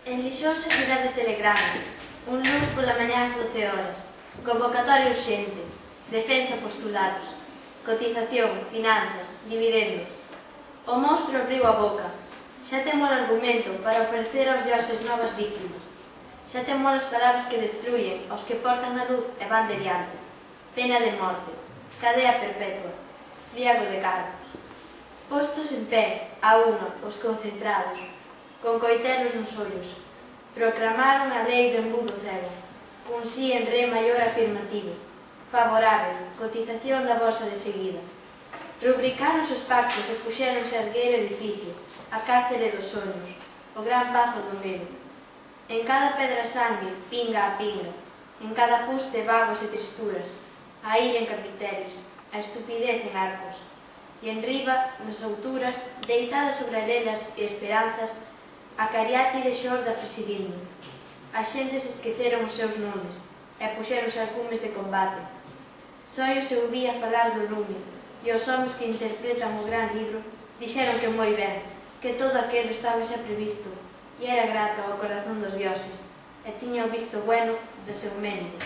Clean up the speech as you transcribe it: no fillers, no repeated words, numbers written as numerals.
En Lixoso, cidade de telegramas, un luns pola mañá ás 12 horas, convocatoria urxente, defensa postulados, cotización, finanzas, dividendos. O monstro abriu a boca. Xa temos argumento para ofrecer aos dioses novas víctimas. Xa temos as palabras que destruyen, aos que portan a luz e van de diante. Pena de morte, cadea perpetua, pliego de cargos. Postos en pé, a uno, os concentrados, con coitelos nos ollos, proclamaron a lei do embudo cego, cun sí en re maior afirmativo, favorável, cotización da bolsa de seguida. Rubricaron os pactos e puxéronse a erguer o edificio, a cárcere dos soños, o gran pazo do medo. En cada pedra sangue, pinga a pinga, en cada fuste vagos e tristuras, a ira en capiteles, a estupidez en arcos. E enriba, nas alturas, deitadas sobre arenas e esperanzas, a cariátide xorda presidindo. As xentes esqueceron os seus nomes e puxeronse alcumes de combate. Só se ouvía falar do lume, e os homens que interpretan o gran libro dixeron que moi ben, que todo aquilo estaba xa previsto, e era grato ao corazón dos dioses, e tiña o visto bueno de seu Ménide.